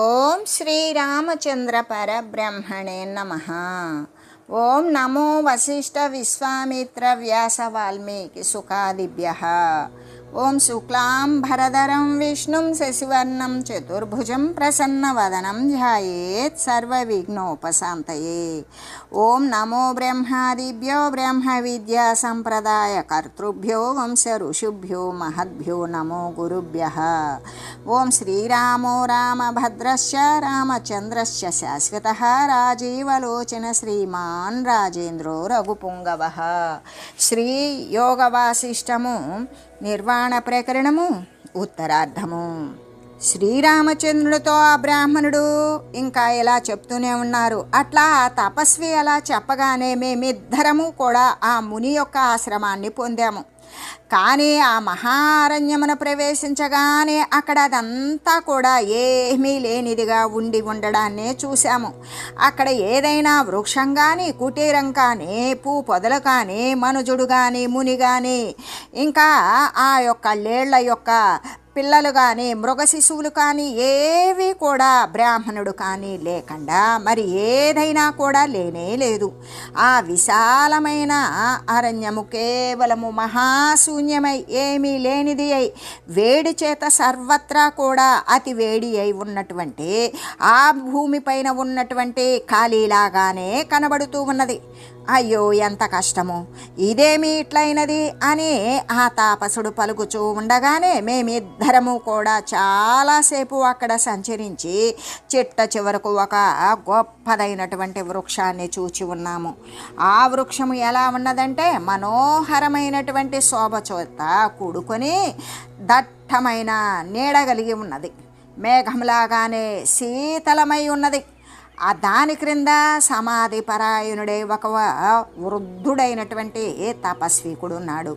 ఓం శ్రీరామచంద్ర పరబ్రహ్మణే నమః. ఓం నమో వశిష్ఠ విశ్వామిత్ర వ్యాస వాల్మీకి సుఖాదిభ్యః. ఓం శుక్లాంబరధరం విష్ణుం శశివర్ణం చతుర్భుజం ప్రసన్నవదనం ధ్యాయేత్ సర్వవిఘ్నోపశాంతయే. ఓం నమో బ్రహ్మాదిభ్యో బ్రహ్మ విద్యా సంప్రదాయ కర్తృభ్యో వంశ ఋషిభ్యో మహద్భ్యో నమో గురుభ్యః. ఓం శ్రీరామో రామభద్రశ్చ రామచంద్రశ్చ శాశ్వతః రాజీవలోచన శ్రీమాన్ రాజేంద్రో రఘుపుంగవః. శ్రీ యోగ వాసిష్టము నిర్వాణ ప్రకరణము ఉత్తరార్ధము. శ్రీరామచంద్రుడితో ఆ బ్రాహ్మణుడు ఇంకా ఇలా చెప్తూనే ఉన్నారు. అట్లా ఆ తపస్వి అలా చెప్పగానే మేమిద్దరము కూడా ఆ ముని యొక్క ఆశ్రమాన్ని పొందాము. కానీ ఆ మహారణ్యమున ప్రవేశించగానే అక్కడ అదంతా కూడా ఏమీ లేనిదిగా ఉండడాన్నే చూశాము. అక్కడ ఏదైనా వృక్షం కానీ కుటీరం కానీ పూ పొదలు కానీ మనుజుడు కానీ ముని కానీ ఇంకా ఆ యొక్క లేళ్ల యొక్క పిల్లలు కానీ మృగ శిశువులు కానీ ఏవి కూడా బ్రాహ్మణుడు కానీ లేకుండా మరి ఏదైనా కూడా లేనే లేదు. ఆ విశాలమైన అరణ్యము కేవలము మహాశూన్యమై ఏమీ లేనిది అయి వేడి చేత సర్వత్రా కూడా అతి వేడి అయి ఉన్నటువంటి ఆ భూమిపైన ఉన్నటువంటి ఖాళీలాగానే కనబడుతూ ఉన్నది. అయ్యో ఎంత కష్టము, ఇదేమి ఇట్లయినది అని ఆ తాపసుడు పలుకుచూ ఉండగానే మేమిద్దరము కూడా చాలాసేపు అక్కడ సంచరించి చిట్ట చివరకు ఒక గొప్పదైనటువంటి వృక్షాన్ని చూచి ఉన్నాము. ఆ వృక్షము ఎలా ఉన్నదంటే మనోహరమైనటువంటి శోభ చేత కూడుకొని దట్టమైన నీడ కలిగి ఉన్నది. మేఘంలాగానే శీతలమై ఉన్నది. ఆ దాని క్రింద సమాధి పరాయణుడే ఒక వృద్ధుడైనటువంటి తపస్వికుడు ఉన్నాడు.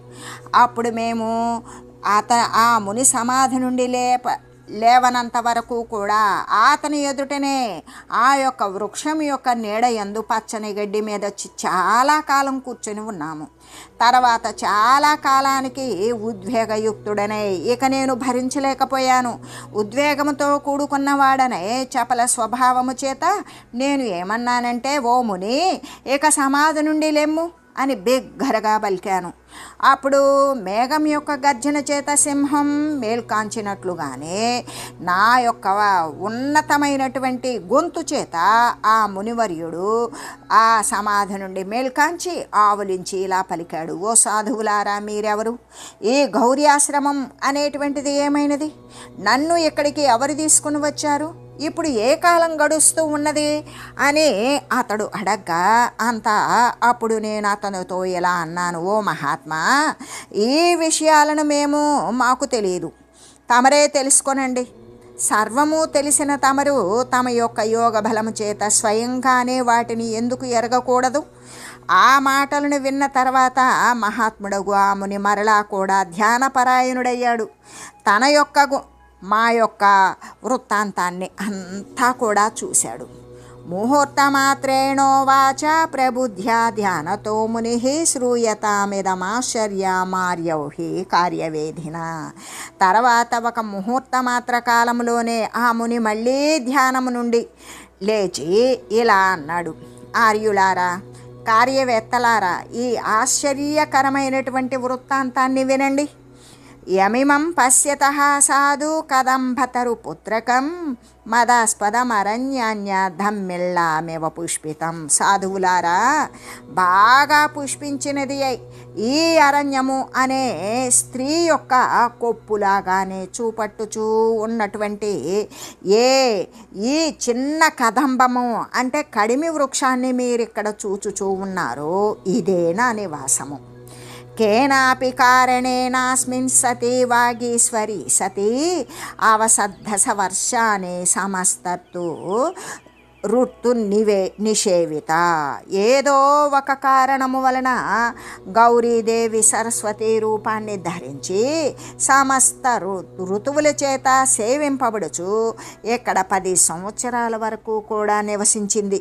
అప్పుడు మేము ఆ ముని సమాధి నుండి లేవనంత వరకు కూడా అతని ఎదుటనే ఆ యొక్క వృక్షం యొక్క నీడ యందు పచ్చని గడ్డి మీద చాలా కాలం కూర్చొని ఉన్నాము. తర్వాత చాలా కాలానికి ఉద్వేగయుక్తుడనే ఇక నేను భరించలేకపోయాను. ఉద్వేగంతో కూడుకున్నవాడనే చపల స్వభావము చేత నేను ఏమన్నానంటే, ఓ ముని, ఇక సమాధి నుండి లెమ్ము అని బిగ్గరగా పలికాను. అప్పుడు మేఘం యొక్క గర్జన చేత సింహం మేల్కాంచినట్లుగానే నా యొక్క ఉన్నతమైనటువంటి గొంతు చేత ఆ మునివర్యుడు ఆ సమాధి నుండి మేల్కాంచి ఆవులించి ఇలా పలికాడు, ఓ సాధువులారా, మీరెవరు? ఈ గౌర్యాశ్రమం అనేటువంటిది ఏమైనది? నన్ను ఇక్కడికి ఎవరు తీసుకుని వచ్చారు? ఇప్పుడు ఏ కాలం గడుస్తూ ఉన్నది అని అతడు అడగ్గా అప్పుడు నేను అతనితో ఇలా అన్నాను, ఓ మహాత్మా, ఈ విషయాలను మాకు తెలియదు, తమరే తెలుసుకొనండి. సర్వము తెలిసిన తమరు తమ యొక్క యోగ బలము చేత స్వయంగానే వాటిని ఎందుకు ఎరగకూడదు? ఆ మాటలను విన్న తర్వాత మహాత్ముడగు ఆ ముని మరలా కూడా ధ్యానపరాయణుడయ్యాడు. తన యొక్క మా యొక్క వృత్తాంతాన్ని అంతా కూడా చూశాడు. ముహూర్తమాత్రేణోవాచ ప్రబుద్ధ్యా ధ్యానతో ముని శ్రూయతామిదమాశ్చర్యమార్యౌహి కార్యవేధిన. తర్వాత ఒక ముహూర్తమాత్ర కాలంలోనే ఆ ముని మళ్ళీ ధ్యానము నుండి లేచి ఇలా అన్నాడు, ఆర్యులారా, కార్యవేత్తలారా, ఈ ఆశ్చర్యకరమైనటువంటి వృత్తాంతాన్ని వినండి. యమిమం పశ్యతః సాధు కదంబతరు పుత్రకం మదాస్పదమరణ్యాన్యధమ్మిల్లామివ పుష్పితం. సాధువులారా, బాగా పుష్పించినది ఈ అరణ్యము అనే స్త్రీ యొక్క కొప్పులాగానే చూపట్టుచూ ఉన్నటువంటి ఈ చిన్న కదంబము అంటే కడిమి వృక్షాన్ని మీరిక్కడ చూచుచూ ఉన్నారో ఇదే నా నివాసము. కేనాపి కారణేనాస్మిన్ సతి వాగీశ్వరి సతి అవసద్ధస వర్షాన్ని సమస్తత్తు ఋతు నిషేవిత. ఏదో ఒక కారణము వలన గౌరీదేవి సరస్వతి రూపాన్ని ధరించి సమస్త ఋతువుల చేత సేవింపబడుచు ఇక్కడ 10 సంవత్సరాల వరకు కూడా నివసించింది.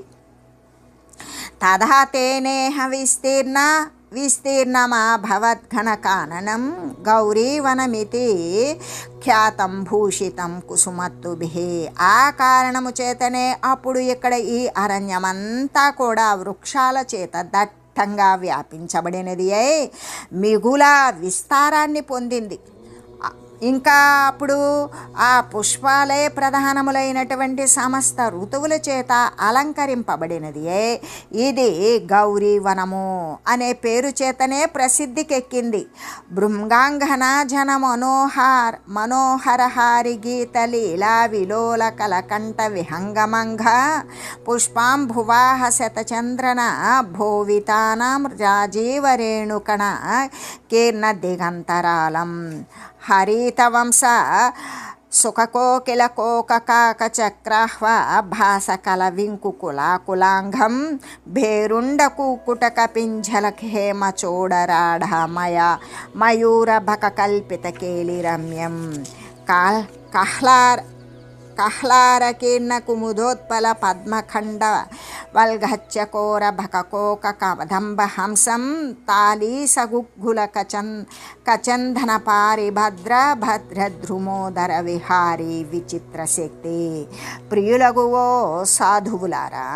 తదా తేనేహ విస్తీర్ణ విస్తీర్ణమభవద్ఘనకాననం గౌరీవనమితి ఖ్యాతం భూషితం కుసుమత్తుభిః. ఆ కారణము చేతనే అప్పుడు ఇక్కడ ఈ అరణ్యమంతా కూడా వృక్షాల చేత దట్టంగా వ్యాపించబడినది అయి మిగుల విస్తారాన్ని పొందింది. ఇంకా అప్పుడు ఆ పుష్పాలే ప్రధానములైనటువంటి సమస్త ఋతువుల చేత అలంకరింపబడినది. ఇది గౌరీవనము అనే పేరు చేతనే ప్రసిద్ధికెక్కింది. భృంగాంగన జన మనోహరహారి గీత లీలా విలోల కలకంఠ విహంగమంఘ పుష్పాంభువాహ శతచంద్రన భోవితానాం రాజీవరేణుకణ కీర్ణ దిగంతరాలం హరితవంశ సుఖకోకిల కోకకాక చక్రాహ్వ భాసకల వింకుకులాకులాంఘం భేరుండ కూకుటక పింఝల హేమ చోడరాఢ మయూర భక కల్పిత కేలి రమ్యం కహ్లారకీర్ణ కుముదోత్పల పద్మఖండ వల్గచ్చకోర భకోక కదంబ హంసం తాలీసగుగ్గుల కచందన పారిభద్ర భద్రద్రుమోదర విహారీ విచిత్ర శక్తి. ప్రియులగువో సాధువులారా,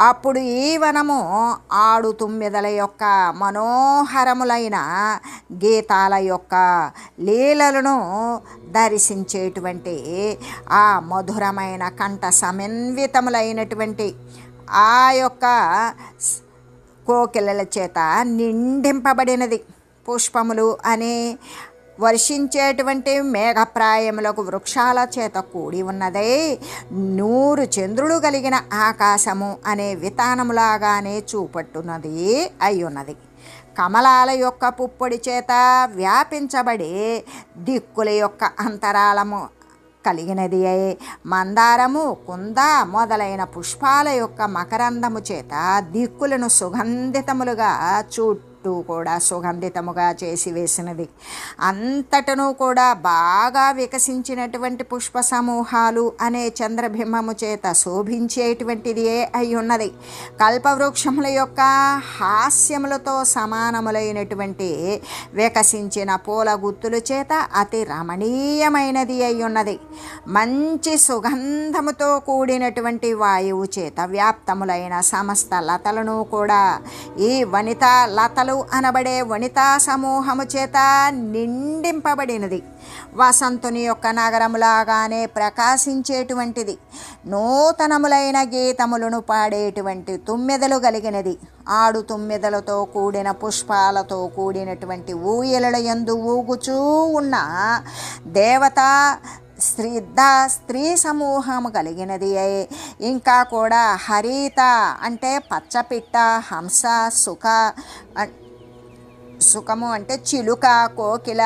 అప్పుడు ఈ వనము ఆడు తుమ్మెదల యొక్క మనోహరములైన గీతాల యొక్క లీలలను దర్శించేటువంటి ఆ మధురమైన కంఠ సమన్వితములైనటువంటి ఆ యొక్క కోకిలల చేత నిండింపబడినది. పుష్పములు అనే వర్షించేటువంటి మేఘప్రాయములకు వృక్షాల చేత కూడి ఉన్నదే 100 చంద్రులు కలిగిన ఆకాశము అనే వితానములాగానే చూపట్టున్నది అయ్యున్నది. కమలాల యొక్క పుప్పొడి చేత వ్యాపించబడి దిక్కుల యొక్క అంతరాళము కలిగినది. మందారము కుంద మొదలైన పుష్పాల యొక్క మకరందము చేత దిక్కులను సుగంధితములుగా కూడా సుగంధితముగా చేసి వేసినది. అంతటను కూడా బాగా వికసించినటువంటి పుష్ప సమూహాలు అనే చంద్రబింబము చేత శోభించేటువంటిది అయి ఉన్నది. కల్పవృక్షముల యొక్క హాస్యములతో సమానములైనటువంటి వికసించిన పూల గుత్తుల చేత అతి రమణీయమైనది అయి ఉన్నది. మంచి సుగంధముతో కూడినటువంటి వాయువు చేత వ్యాప్తములైన సమస్త లతలను కూడా ఈ వనితా లతలు అనబడే వనితా సమూహము చేత నిండింపబడినది. వసంతుని యొక్క నగరములాగానే ప్రకాశించేటువంటిది. నూతనములైన గీతములను పాడేటువంటి తుమ్మెదలు కలిగినది. ఆడు తుమ్మెదలతో కూడిన పుష్పాలతో కూడినటువంటి ఊయలల యందు ఊగుచూ ఉన్న దేవతా స్త్రీ సమూహము కలిగినది. ఇంకా కూడా హరిత అంటే పచ్చపిట్ట, హంస, సుఖము అంటే చిలుక, కోకిల,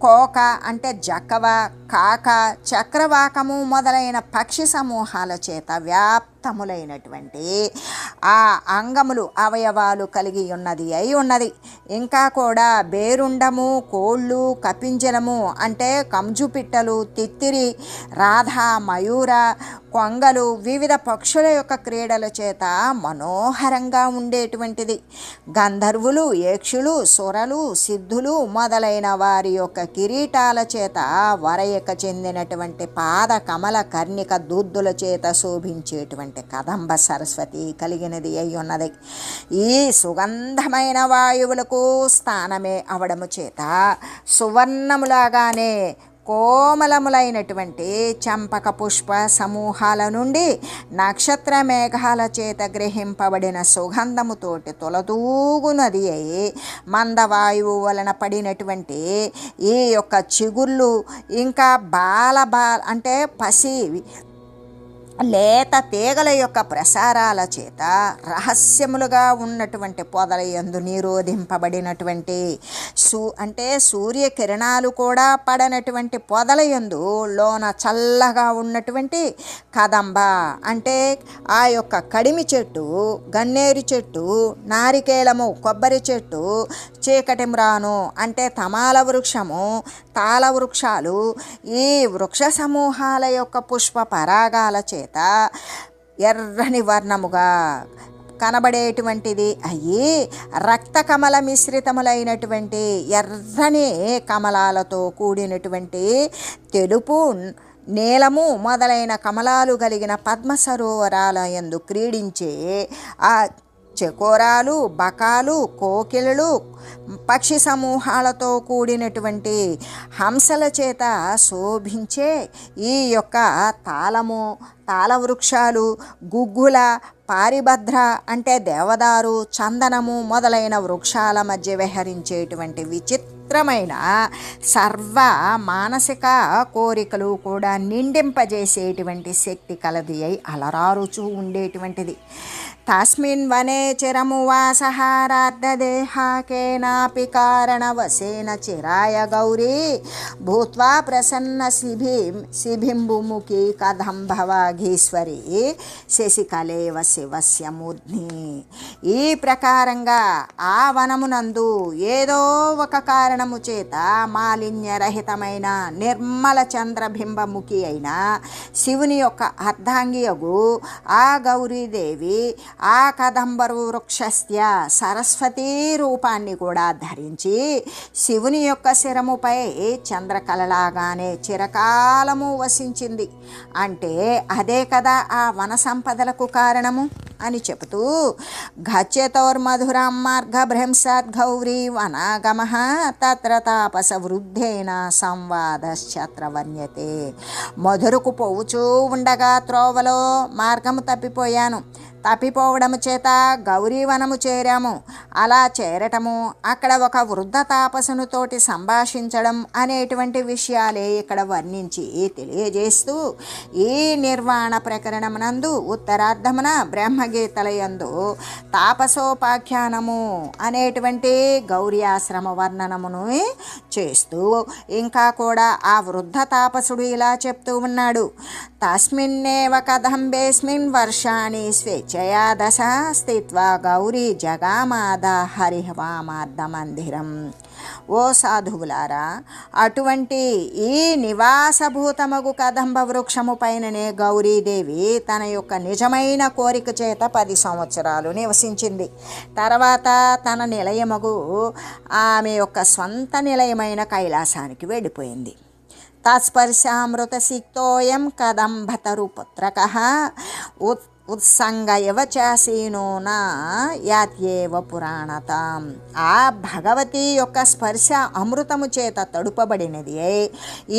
కోక అంటే జక్కవ, కాక, చక్రవాకము మొదలైన పక్షి సమూహాల చేత వ్యాప్తములైనటువంటి ఆ అంగములు అవయవాలు కలిగి ఉన్నది అయి ఉన్నది. ఇంకా కూడా బేరుండము, కోళ్ళు, కపింజలము అంటే కంజుపిట్టలు, తిత్తిరి, రాధ, మయూర, కొంగలు వివిధ పక్షుల యొక్క క్రీడల చేత మనోహరంగా ఉండేటువంటిది. గంధర్వులు, యక్షులు, సురలు, సిద్ధులు మొదలైన వారి యొక్క కిరీటాల చేత వరయక చెందినటువంటి పాద కమల కర్ణిక దూద్దుల చేత శోభించేటువంటి కదంబ సరస్వతి కలిగినది అయి ఉన్నది. ఈ సుగంధమైన వాయువులకు స్థానమే అవడము చేత సువర్ణములాగానే కోమలములైనటువంటి చంపక పుష్ప సమూహాల నుండి నక్షత్ర మేఘాల చేత గ్రహింపబడిన సుగంధముతోటి తొలతూగునది అయి మందవాయువు వలన పడినటువంటి ఈ యొక్క చిగుళ్ళు ఇంకా అంటే పసి లేత తీగల యొక్క ప్రసారాల చేత రహస్యములుగా ఉన్నటువంటి పొదల యందు నిరోధింపబడినటువంటి అంటే సూర్యకిరణాలు కూడా పడనటువంటి పొదల యందు లోన చల్లగా ఉన్నటువంటి కదంబ అంటే ఆ యొక్క కడిమి చెట్టు, గన్నేరు చెట్టు, నారికేళము, కొబ్బరి చెట్టు, చీకటి మ్రాను అంటే తమాల వృక్షము, తాళ వృక్షాలు ఈ వృక్ష సమూహాల యొక్క పుష్ప పరాగాల చేత ఎర్రని వర్ణముగా కనబడేటువంటిది అయ్యి రక్త కమల మిశ్రితములైనటువంటి ఎర్రని కమలాలతో కూడినటువంటి తెలుపు నీలము మొదలైన కమలాలు కలిగిన పద్మ సరోవరాల యందు క్రీడించే ఆ చకోరాలు, బకాలు, కోకిలలు, పక్షి సమూహాలతో కూడినటువంటి హంసల చేత శోభించే ఈ యొక్క తాళవృక్షాలు, గుగ్గుల, పారిభద్ర అంటే దేవదారు, చందనము మొదలైన వృక్షాల మధ్య విహరించేటువంటి విచిత్రమైన సర్వ మానసిక కోరికలు కూడా నిండింపజేసేటువంటి శక్తి కలది అయి అలరారుచూ ఉండేటువంటిది. తస్మిన్ వనే చిరమువాసహారార్ధదేహాకేనాపి కారణవశేన చిరాయ గౌరీ భూత్వా ప్రసన్న శిభింబుముఖి కదంభవాఘీశ్వరి శశికలేవ శివస్య మూర్ధ్ని. ఈ ప్రకారంగా ఆ వనమునందు ఏదో ఒక కారణము చేత మాలిన్యరహితమైన నిర్మల చంద్రబింబముఖి అయిన శివుని యొక్క అర్ధాంగియగు ఆ గౌరీదేవి ఆ కదంబరు వృక్షస్య సరస్వతీ రూపాన్ని కూడా ధరించి శివుని యొక్క శిరముపై చంద్రకళలాగానే చిరకాలము వసించింది. అంటే అదే కదా ఆ వన సంపదలకు కారణము అని చెబుతూ గచ్చతోర్మధురం మార్గభ్రంశాత్ గౌరీ వనాగమ తత్ర తాపస వృద్ధేన సంవాదశ్చత్ర వర్ణ్యతే. మధురకు పోవుచూ ఉండగా త్రోవలో మార్గము తప్పిపోవడము చేత గౌరీవనము చేరాము. అలా చేరటము, అక్కడ ఒక వృద్ధ తాపసునితోటి సంభాషించడం అనేటువంటి విషయాలే ఇక్కడ వర్ణించి తెలియజేస్తూ ఈ నిర్వాణ ప్రకరణమునందు ఉత్తరార్ధమున బ్రహ్మగీతలయందు తాపసోపాఖ్యానము అనేటువంటి గౌరీ ఆశ్రమ వర్ణనమును చేస్తూ ఇంకా కూడా ఆ వృద్ధ తాపసుడు ఇలా చెప్తూ ఉన్నాడు. తస్మిన్నేవ కదంబేస్మిన్ వర్షాణి స్వేచ్ఛయా దశ స్థిత్వా గౌరీ జగామాద హరిహవామార్ధ మందిరం. ఓ సాధువులారా, అటువంటి ఈ నివాసభూతమగు కదంబ వృక్షము పైననే గౌరీదేవి తన యొక్క నిజమైన కోరిక చేత 10 సంవత్సరాలు నివసించింది. తర్వాత తన నిలయమగు ఆమె యొక్క స్వంత నిలయమైన కైలాసానికి వెళ్ళిపోయింది. తత్స్పర్శామృతసిక్తోయం కదంబతరుపుత్రకః ఉత్సంగయవ చాసీనో నా యాత్యేవ పురాణతాం. ఆ భగవతి యొక్క స్పర్శ అమృతము చేత తడుపబడినది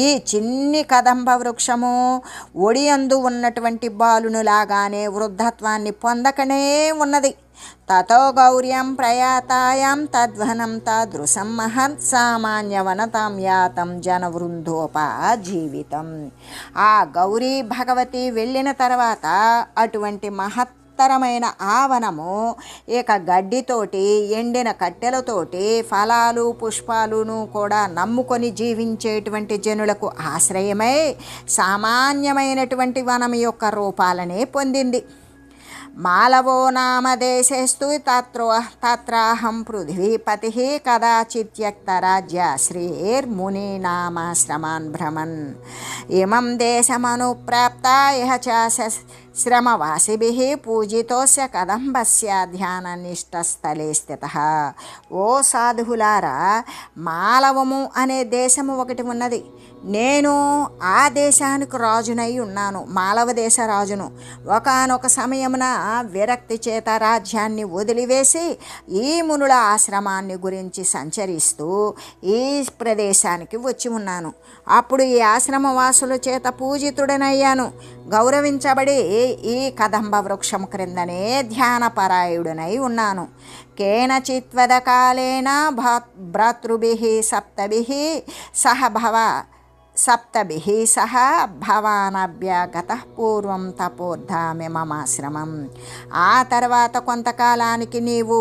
ఈ చిన్ని కదంబ వృక్షము ఒడియందు ఉన్నటువంటి బాలునులాగానే వృద్ధత్వాన్ని పొందకనే ఉన్నది. తతో గౌర్యం ప్రయాతాయాం తద్వనం తాదృశం మహత్ సామాన్యవనతాం యాతం జనవృందోపజీవితం. ఆ గౌరీ భగవతి వెళ్ళిన తర్వాత అటువంటి మహత్తరమైన ఆ వనము ఇక గడ్డితోటి, ఎండిన కట్టెలతోటి, ఫలాలు పుష్పాలను కూడా నమ్ముకొని జీవించేటువంటి జనులకు ఆశ్రయమై సామాన్యమైనటువంటి వనం యొక్క రూపాలనే పొందింది. మాలవో నామదేశేస్తు తత్రాహం పృథ్వీపతి కదాచిత్యక్తరాజ్య శ్రీర్మునీనామాశ్రమాన్ భ్రమన్ ఇమం దేశమనుప్రాప్త ఇహ చ శ్రమవాసిభిః పూజితోస్య కదంబస్య ధ్యాననిష్టస్థలే స్థితః. ఓ సాధువులారా, మాలవము అనే దేశము ఒకటి ఉన్నది. నేను ఆ దేశానికి రాజునై ఉన్నాను, మాలవ దేశ రాజును. ఒకానొక సమయమున విరక్తి చేత రాజ్యాన్ని వదిలివేసి ఈ మునుల ఆశ్రమాన్ని గురించి సంచరిస్తూ ఈ ప్రదేశానికి వచ్చి ఉన్నాను. అప్పుడు ఈ ఆశ్రమవాసుల చేత పూజితుడనయ్యాను, గౌరవించబడి ఈ కదంబ వృక్షం క్రిందనే ధ్యానపరాయుడనై ఉన్నాను. కేనచిత్వద కాలేన భ్రాతృభిః సప్తభిః సహ భవానభ్యాగతః పూర్వం తపోద్ధామి మమాశ్రమం. ఆ తర్వాత కొంతకాలానికి నీవు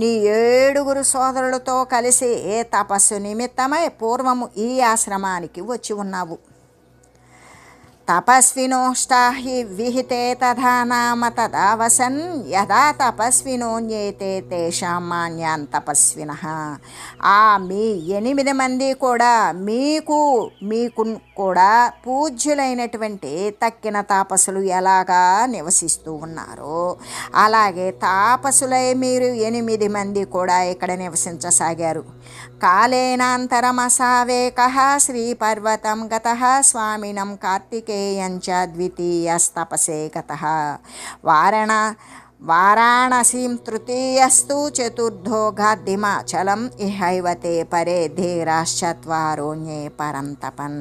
నీ 7 సోదరులతో కలిసి తపస్సు నిమిత్తమై పూర్వము ఈ ఆశ్రమానికి వచ్చి ఉన్నావు. తపస్వినోష్టా హి విహితే తథా నామ తదా వసన్ యదా తపస్వినోన్యేతే తేషాం మాన్యాన్ తపస్వినః. మీ 8 మంది కూడా మీకు కూడా పూజ్యులైనటువంటి తక్కిన తాపసులు ఎలాగా నివసిస్తూ ఉన్నారో అలాగే తాపసులై మీరు 8 మంది కూడా ఇక్కడ నివసించసాగారు. కాలేనాంతరమసావేకః శ్రీపర్వతం గతః స్వామినం కార్తికేయంచ ద్వితీయస్తపసే గతః వారాణసీం తృతీయస్తు చతుర్థో గాద్దిమాచలం ఇహైవతే పరే ధీరాశ్చత్వారోణ్యే పరంతపన్.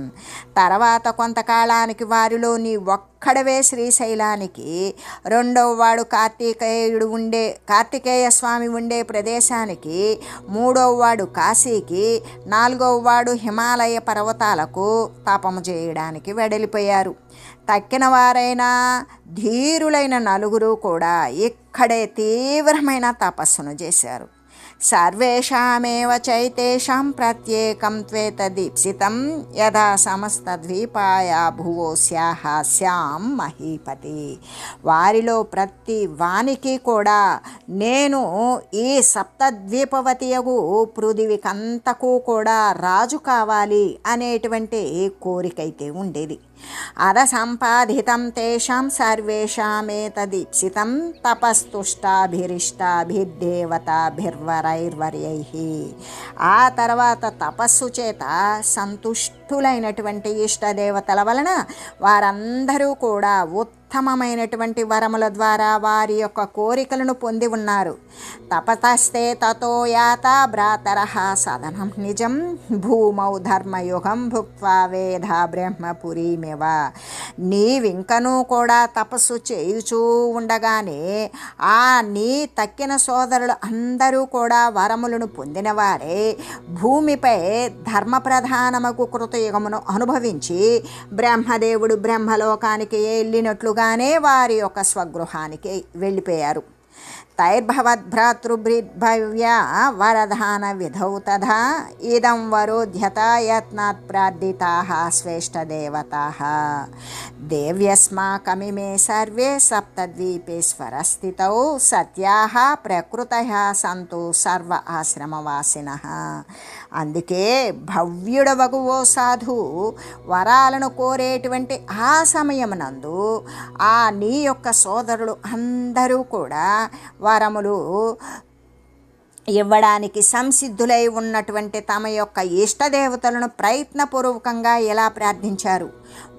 తర్వాత కొంతకాలానికి వారిలోని ఒక్కడవే శ్రీశైలానికి, రెండవ వాడు కార్తికేయ స్వామి ఉండే ప్రదేశానికి, మూడవ వాడు కాశీకి, నాలుగవ వాడు హిమాలయ పర్వతాలకు తపము చేయడానికి వెడలిపోయారు. తక్కిన వారైన ధీరులైన 4 కూడా ఇక్కడే తీవ్రమైన తపస్సును చేశారు. సర్వేషామేవ చైతేషాం ప్రత్యేకం త్వేతదీప్సితం యథా సమస్తద్వీపాయ భువోస్యాహాస్యాం మహీపతి. వారిలో ప్రతి వానికి కూడా నేను ఈ సప్తద్వీపవతియగు పృథివికంతకు కూడా రాజు కావాలి అనేటువంటి కోరికైతే ఉండేది. అద సంపాదితం తేషాం సర్వేషామేతదీప్సితం తపస్తుష్టాభిరిష్టాభిర్దేవతాభిర్వరైర్వర్యైః. ఆ తర్వాత తపస్సు చేత సంతుష్టులైనటువంటి ఇష్టదేవతల వలన వారందరూ కూడా ఉత్తమమైనటువంటి వరముల ద్వారా వారి యొక్క కోరికలను పొంది ఉన్నారు. తపతస్తే తతో యాత భ్రాతరః సదనం నిజం భూమౌ ధర్మయుగం భుక్త్వా వేద బ్రహ్మపురీమేవ. నీవింకనూ కూడా తపస్సు చేయుచూ ఉండగానే ఆ నీ తక్కిన సోదరులు అందరూ కూడా వరములను పొందిన వారే భూమిపై ధర్మప్రధానమగు కృతయుగమును అనుభవించి బ్రహ్మదేవుడు బ్రహ్మలోకానికి వెళ్ళినట్లుగానే వారి యొక్క స్వగృహానికి వెళ్ళిపోయారు. తైర్భవద్భ్రాతృభృద్భవ్యా వరదాన విధౌ తథా ఇదం వరోధ్యత యత్నాత్ ప్రార్థితాః శ్రేష్టదేవతాః. దేవ్యస్మాకమిమే సర్వే సప్తద్వీపేశ్వర స్థితౌ సత్యాః ప్రకృతయః సంతు సర్వ ఆశ్రమవాసినః. అందుకే భవ్యుడవగు ఓ సాధు వరాలను కోరేటువంటి ఆ సమయమునందు ఆ నీ యొక్క సోదరులు అందరూ కూడా వరములు ఇవ్వడానికి సంసిద్ధులై ఉన్నటువంటి తమ యొక్క ఇష్టదేవతలను ప్రయత్నపూర్వకంగా ఎలా ప్రార్థించారు.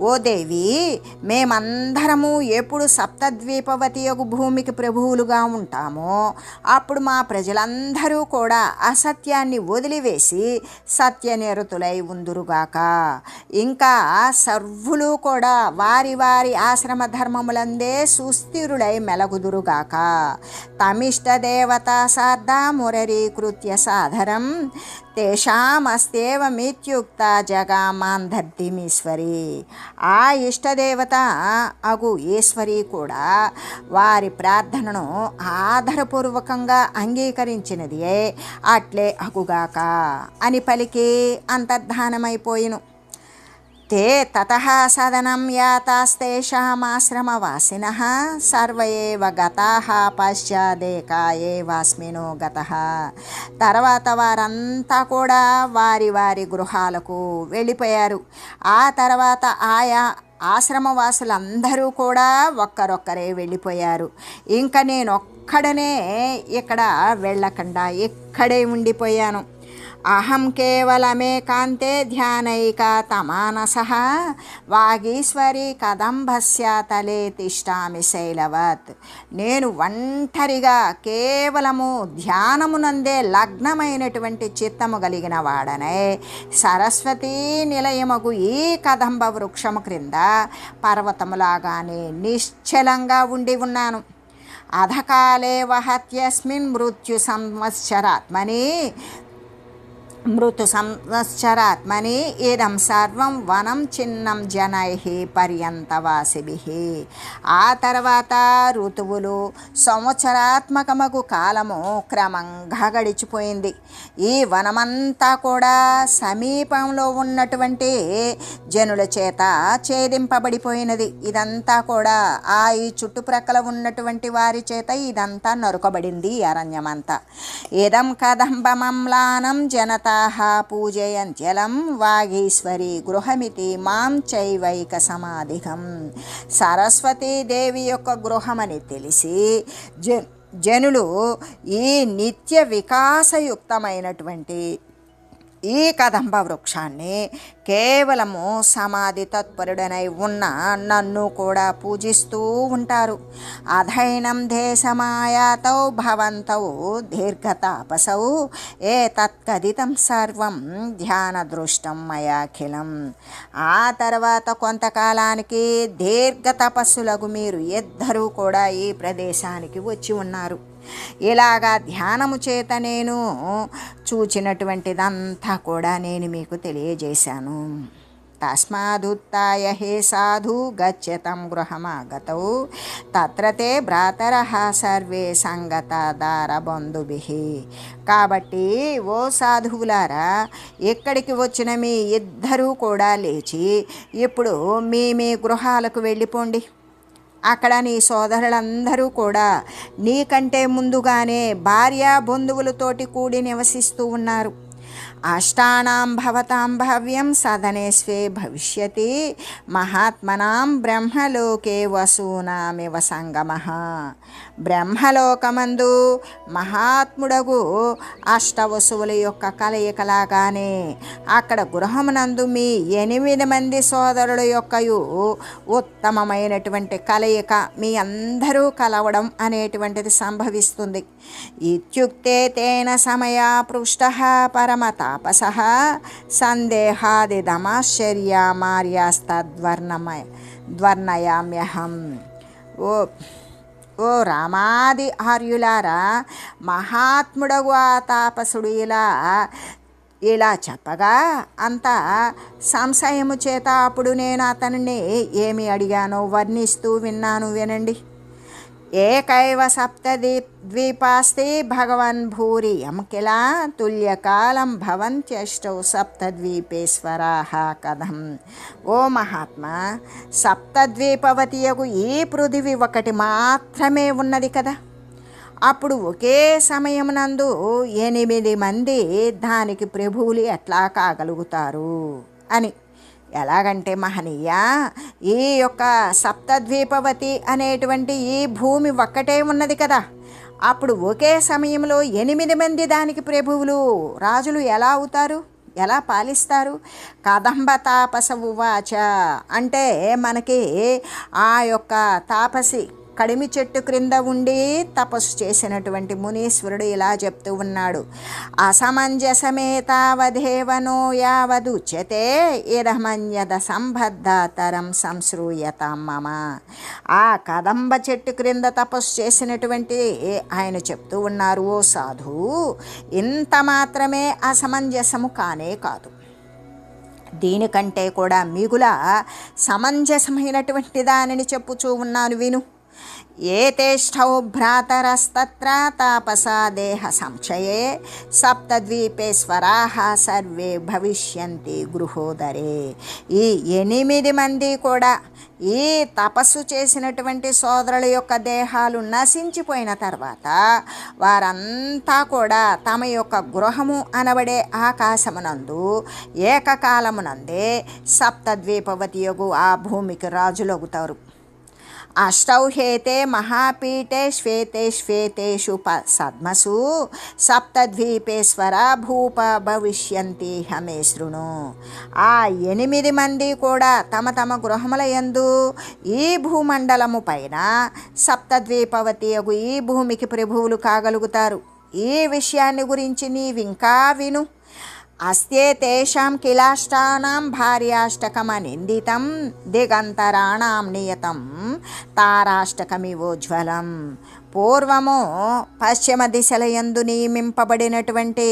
ఓ దేవి, మేమందరము ఎప్పుడు సప్తద్వీపవతి యొక్క భూమికి ప్రభువులుగా ఉంటామో అప్పుడు మా ప్రజలందరూ కూడా అసత్యాన్ని వదిలివేసి సత్యనిరతులై ఉందురుగాక. ఇంకా సర్వులు కూడా వారి వారి ఆశ్రమ ధర్మములందే సుస్థిరులై మెలగుదురుగాక. తమిష్టదేవతా సార్ధ మురరీకృత్య సాధరం తేషామస్తేవమిత్యుక్త జగామాంధర్తిమీశ్వరి. ఆ ఇష్టదేవత అగు ఈశ్వరి కూడా వారి ప్రార్థనను ఆధారపూర్వకంగా అంగీకరించినది అట్లే అగుగాక అని పలికి అంతర్ధానమైపోయిను. తే తతః సదనం యాతాస్తేషామాశ్రమవాసినః సర్వ ఏవ గతాః పశ్చాదేకా ఏవాస్మినో గతః. తర్వాత వారంతా కూడా వారి వారి గృహాలకు వెళ్ళిపోయారు. ఆ తర్వాత ఆయా ఆశ్రమవాసులందరూ కూడా ఒక్కరొక్కరే వెళ్ళిపోయారు. ఇంకా నేనొక్కడనే ఇక్కడ వెళ్ళకుండా ఇక్కడే ఉండిపోయాను. అహం కేవలమేకాంతే ధ్యానైకా తమానసః వాగీశ్వరి కదంబస్య తలే తిష్టామి శైలవత్. నేను ఒంటరిగా కేవలము ధ్యానమునందే లగ్నమైనటువంటి చిత్తము కలిగిన వాడనే సరస్వతీ నిలయమగు ఈ కదంబ వృక్షము క్రింద పర్వతములాగానే నిశ్చలంగా ఉండి ఉన్నాను. అధకాలే వహత్యస్మిన్ మృత్యు సంవత్సరాత్మని ఇదం సర్వం వనం చిన్నం జనైః పర్యంతవాసిభిః. ఆ తర్వాత ఋతువులు సంవత్సరాత్మకమగు కాలము క్రమంగా గడిచిపోయింది. ఈ వనమంతా కూడా సమీపంలో ఉన్నటువంటి జనుల చేత ఛేదింపబడిపోయినది. ఇదంతా కూడా ఈ చుట్టుప్రక్కల ఉన్నటువంటి వారి చేత ఇదంతా నరుకబడింది ఈ అరణ్యమంతా. ఇదం కదంబమమ్లానం జనతా పూజయంత్యలం వాగీశ్వరి గృహమితి మాం చైవైక సమాధికం. సరస్వతీదేవి యొక్క గృహమని తెలిసి జనులు ఈ నిత్య వికాసయుక్తమైనటువంటి ఈ కదంబ వృక్షాన్ని కేవలము సమాధి తత్పరుడనై ఉన్న నన్ను కూడా పూజిస్తూ ఉంటారు. అధైనం దేశమాయాతౌ భవంతౌ దీర్ఘతాపసౌ ఏ తత్కథితం సర్వం ధ్యాన దృష్టం మయాఖిలం. ఆ తర్వాత కొంతకాలానికి దీర్ఘ తపస్సులకు మీరు ఇద్దరూ కూడా ఈ ప్రదేశానికి వచ్చి ఉన్నారు. ఇలాగా ధ్యానము చేత నేను చూచినటువంటిదంతా కూడా నేను మీకు తెలియజేశాను. తస్మాదుత్థాయ హే సాధు గచ్చతం గృహమాగతౌ తత్ర తే భ్రాతరః సర్వే సంగతాదార బంధుభిః. కాబట్టి ఓ సాధువులారా, ఇక్కడికి వచ్చిన మీ ఇద్దరూ కూడా లేచి ఇప్పుడు మీ మీ గృహాలకు వెళ్ళిపోండి. అక్కడ నీ సోదరులందరూ కూడా నీకంటే ముందుగానే భార్యా బంధువులతోటి కూడి నివసిస్తూ ఉన్నారు. అష్టానాం భవతాం భవ్యం సదనే స్వే భవిష్యతి మహాత్మనాం బ్రహ్మలోకే వసూనామివ సంగమః. బ్రహ్మలోకమందు మహాత్ముడగు అష్టవసువుల యొక్క కలయికలాగానే అక్కడ గృహమునందు మీ 8 మంది సోదరుల యొక్కయు ఉత్తమమైనటువంటి కలయిక మీ అందరూ కలవడం అనేటువంటిది సంభవిస్తుంది. ఇత్యుక్తే తేన సమయా పృష్టః పరమతాపసః సందేహాదిదమాశ్చర్యమార్యాస్తద్వర్ణయామ్యహం. ఓ రామాది ఆర్యులారా, మహాత్ముడగు ఆ తాపసుడు ఇలా చెప్పగా అంత సంశయము చేత అప్పుడు నేను అతనిని ఏమి అడిగానో వర్ణిస్తూ విన్నాను, వినండి. ఏకైవ సప్తద్వీపాస్తి భగవన్ భూరియం కిల తుల్యకాలం భవంత్యష్టౌ సప్తద్వీపేశ్వరాః కథం. ఓ మహాత్మా, సప్తద్వీపవతియగు ఈ పృథివి ఒకటి మాత్రమే ఉన్నది కదా. అప్పుడు ఒకే సమయమునందు 8 మంది దానికి ప్రభువులు ఎట్లా కాగలుగుతారు అని. ఎలాగంటే మహనీయ, ఈ యొక్క సప్తద్వీపవతి అనేటువంటి ఈ భూమి ఒక్కటే ఉన్నది కదా. అప్పుడు ఒకే సమయంలో 8 మంది దానికి ప్రభువులు రాజులు ఎలా అవుతారు, ఎలా పాలిస్తారు? కదంబ తాపస ఉవాచ అంటే మనకి ఆ యొక్క తాపసి కడిమి చెట్టు క్రింద ఉండి తపస్సు చేసినటువంటి మునీశ్వరుడు ఇలా చెప్తూ ఉన్నాడు. అసమంజసమే తావదేవనో యావదుచ్యతే ఇదమన్యద సంబద్ధతరం సంశ్రూయతాం మమ. ఆ కదంబ చెట్టు క్రింద తపస్సు చేసినటువంటి ఆయన చెప్తూ ఉన్నారు, ఓ సాధు, ఇంత మాత్రమే అసమంజసము కానే కాదు, దీనికంటే కూడా మిగుల సమంజసమైనటువంటి దానిని చెప్పుచూ ఉన్నాను, విను. ఏతేష్టౌ భ్రాతరస్తత్ర తాపసా దేహ సంశయే సప్తద్వీపేశ్వరాః సర్వే భవిష్యంతి గృహోదరే. ఈ 8 మంది కూడా ఈ తపస్సు చేసినటువంటి సోదరుల యొక్క దేహాలు నశించిపోయిన తర్వాత వారంతా కూడా తమ యొక్క గృహము అనబడే ఆకాశమునందు ఏకకాలమునందే సప్తద్వీపవతియగు ఆ భూమికి రాజులగుతారు. అష్టౌ హేతే మహాపీఠే శ్వేతేషు సద్మసు సప్తద్వీపేశ్వర భూప భవిష్యంతి హమే శృణు. ఆ 8 మంది కూడా తమ తమ గృహముల యందు ఈ భూమండలము పైన సప్తద్వీపవతియగు ఈ భూమికి ప్రభువులు కాగలుగుతారు. ఈ విషయాన్ని గురించి నీవింకా విను. అస్తే తేషాం కిలాష్టానాం భార్యాష్టకమనిందితం దిగంతరాణాం నియతం తారాష్టకమివోజ్వలం. పూర్వము పశ్చిమ దిశల యందు నియమింపబడినటువంటి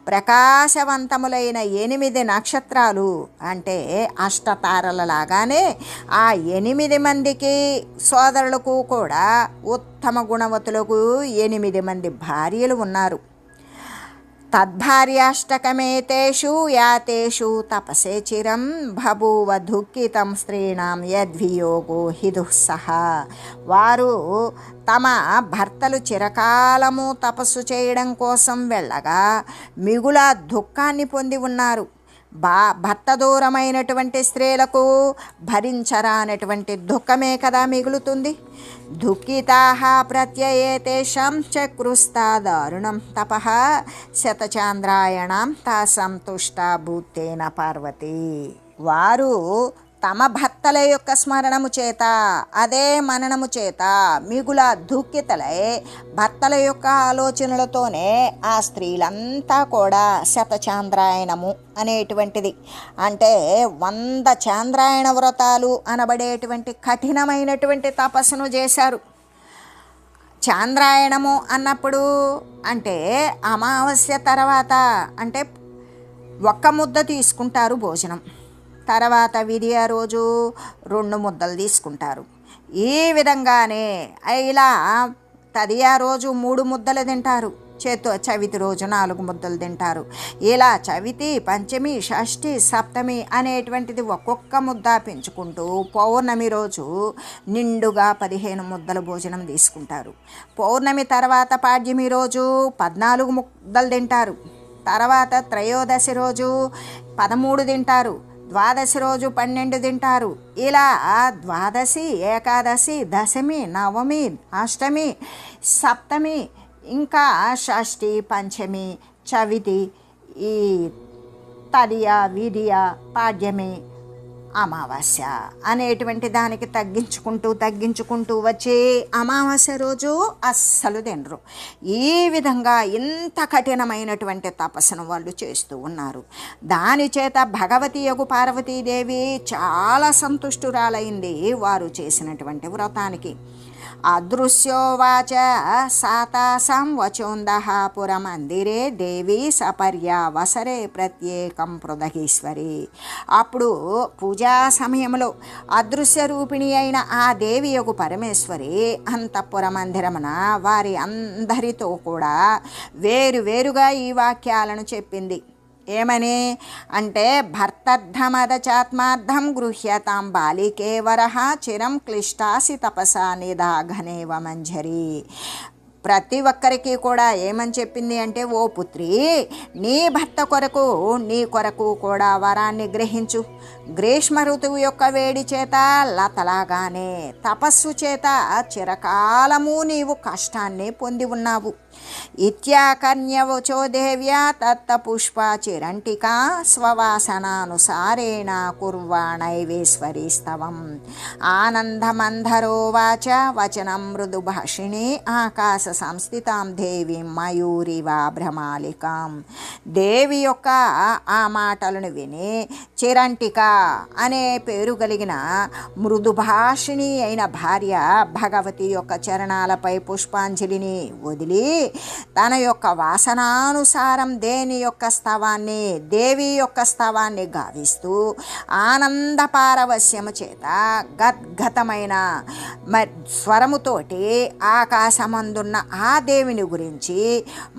ప్రకాశవంతములైన 8 నక్షత్రాలు అంటే అష్టతారలలాగానే ఆ 8 మందికి సోదరులకు కూడా ఉత్తమ గుణవతులకు 8 మంది భార్యలు ఉన్నారు. తద్భార్యాష్టకమేతేషు యాతేషు తపసే చిరం బభూవ దుఃఖితం స్త్రీణాం యద్వియోగో హి దుస్సహ. వారు తమ భర్తలు చిరకాలము తపస్సు చేయడం కోసం వెళ్ళగా మిగుల దుఃఖాన్ని పొంది ఉన్నారు. భర్త దూరమైనటువంటి స్త్రీలకు భరించరానటువంటి దుఃఖమే కదా మిగులుతుంది. దుఃఖితాః ప్రత్యయేతేషాం చక్రుస్తా దారుణం తపః శతచాంద్రాయణాం తాసాం తుష్టా భూతేన పార్వతి. వారు తమ భర్తల యొక్క స్మరణము చేత, అదే మననము చేత మిగుల దుఃఖితలై భర్తల యొక్క ఆలోచనలతోనే ఆ స్త్రీలంతా కూడా శతచాంద్రాయణము అనేటువంటిది, అంటే 100 చాంద్రాయణ వ్రతాలు అనబడేటువంటి కఠినమైనటువంటి తపస్సును చేశారు. చాంద్రాయణము అన్నప్పుడు అంటే అమావాస్య తర్వాత, అంటే 1 ముద్ద తీసుకుంటారు భోజనం, తర్వాత విధియ రోజు 2 ముద్దలు తీసుకుంటారు. ఈ విధంగానే ఇలా తదియా రోజు 3 ముద్దలు తింటారు, చవితి రోజు 4 ముద్దలు తింటారు. ఇలా చవితి, పంచమి, షష్ఠి, సప్తమి అనేటువంటిది ఒక్కొక్క ముద్ద పెంచుకుంటూ పౌర్ణమి రోజు నిండుగా 15 ముద్దల భోజనం తీసుకుంటారు. పౌర్ణమి తర్వాత పాడ్యమి రోజు 14 ముద్దలు తింటారు. తర్వాత త్రయోదశి రోజు 13 తింటారు. ద్వాదశి రోజు 12 తింటారు. ఇలా ద్వాదశి, ఏకాదశి, దశమి, నవమి, అష్టమి, సప్తమి, ఇంకా షష్ఠి, పంచమి, చవితి, ఈ తదియ, విధియ, పాడ్యమి, అమావాస్య అనేటువంటి దానికి తగ్గించుకుంటూ వచ్చి అమావాస్య రోజు అస్సలు తినరు. ఈ విధంగా ఇంత కఠినమైనటువంటి తపస్సును వాళ్ళు చేస్తూ ఉన్నారు. దాని చేత భగవతి యగు పార్వతీదేవి చాలా సంతుష్టురాలైంది వారు చేసినటువంటి వ్రతానికి. అదృశ్యోవాచ సాతాసాం వచోందః పురమందిరే దేవి సపర్యావసరే ప్రత్యేకం పృథగీశ్వరి. అప్పుడు పూజా సమయంలో అదృశ్య రూపిణి అయిన ఆ దేవి యొక్క పరమేశ్వరి అంతఃపుర మందిరమున వారి అందరితో కూడా వేరువేరుగా ఈ వాక్యాలను చెప్పింది. ఏమని అంటే, భర్తర్థమదచాత్మార్థం గృహ్యతాం బాలికేవరః చిరం క్లిష్టాసి తపసా నిదాఘనేవ మంజరి. ప్రతి ఒక్కరికి కూడా ఏమని చెప్పింది అంటే, ఓ పుత్రి, నీ భర్త కొరకు నీ కొరకు కూడా వరాన్ని గ్రహించు. గ్రీష్మ ఋతువు యొక్క వేడి చేత లతలాగానే తపస్సు చేత చిరకాలము నీవు కష్టాన్ని పొంది ఉన్నావు. ఇత్యాకర్ణ్యవచో దేవ్యా తత్త పుష్ప చిరంటికా స్వవాసనానుసారేణ కుర్వాణైవేశ్వరీ స్తవం. ఆనందమంధరోవాచ వచనం మృదుభాషిణి ఆకాశ సంస్థితాం దేవీం మయూరివా భ్రమాలికాం. దేవి యొక్క ఆ మాటలను విని చిరంటిక అనే పేరు కలిగిన మృదుభాషిణి అయిన భార్య భగవతి యొక్క చరణాలపై పుష్పాంజలిని వదిలి తన యొక్క వాసనానుసారం దేవి యొక్క స్తవాన్ని గావిస్తూ ఆనంద పారవస్యము చేత గద్గతమైన స్వరముతోటి ఆకాశమందున్న ఆ దేవిని గురించి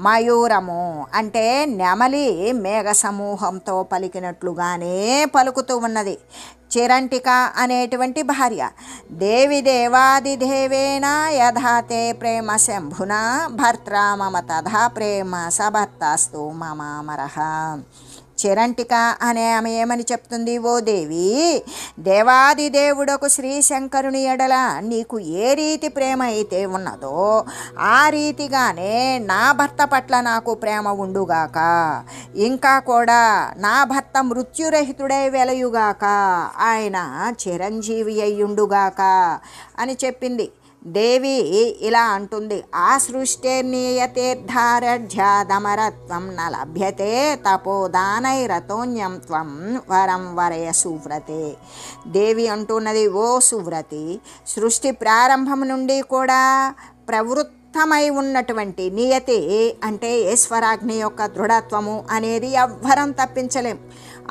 మయూరము అంటే నెమలి మేఘ సమూహంతో పలికినట్లుగానే పలుకుతూ ఉన్నది. చిరంటిక అనేటువంటి భార్య దేవి దేవాదిదేవేన యథాతే ప్రేమ శంభున భర్త్రా మమ తథా ప్రేమ సభర్తాస్తు మమామరః. చిరంటిక అనే ఆమె ఏమని చెప్తుంది, ఓ దేవి, దేవాదిదేవుడకు శ్రీశంకరుని ఎడల నీకు ఏ రీతి ప్రేమ అయితే ఉన్నదో ఆ రీతిగానే నా భర్త పట్ల నాకు ప్రేమ ఉండుగాక. ఇంకా కూడా నా భర్త మృత్యురహితుడై వెలయుగాక, ఆయన చిరంజీవి అయ్యుండుగాక అని చెప్పింది. దేవి ఇలా అంటుంది, ఆ సృష్టిర్నీయతీర్థారఢ్యాదమరత్వం న లభ్యతే తపోదానైరతోన్యం త్వం వరం వరయ సువ్రతే. దేవి అంటున్నది, ఓ సువ్రతి, సృష్టి ప్రారంభం నుండి కూడా ప్రవృత్తమై ఉన్నటువంటి నియతి అంటే ఈశ్వరాగ్ని యొక్క దృఢత్వము అనేది ఎవ్వరం తప్పించలేం.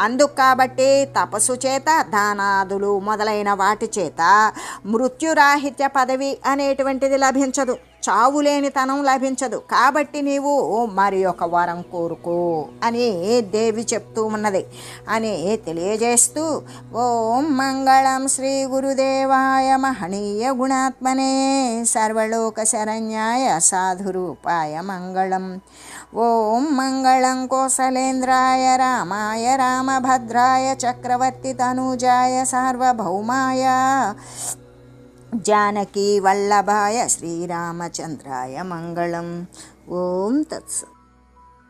అందుకు కాబట్టి తపస్సు చేత, దానాదులు మొదలైన వాటి చేత మృత్యురాహిత్య పదవి అనేటువంటిది లభించదు. చావులేనితనం లభించదు. కాబట్టి నీవు మరి ఒక వరం కోరుకో అని దేవి చెప్తూ ఉన్నది అని తెలియజేస్తూ, ఓం మంగళం శ్రీ గురుదేవాయ మహనీయ గుణాత్మనే సర్వలోక శరణ్యాయ సాధురూపాయ మంగళం. ఓం మంగళం కోసలేంద్రాయ రామాయ రామభద్రాయ చక్రవర్తి తనూజాయ సార్వభౌమాయ జానకీ వల్లభాయ శ్రీరామచంద్రాయ మంగళం. ఓం తత్సత్.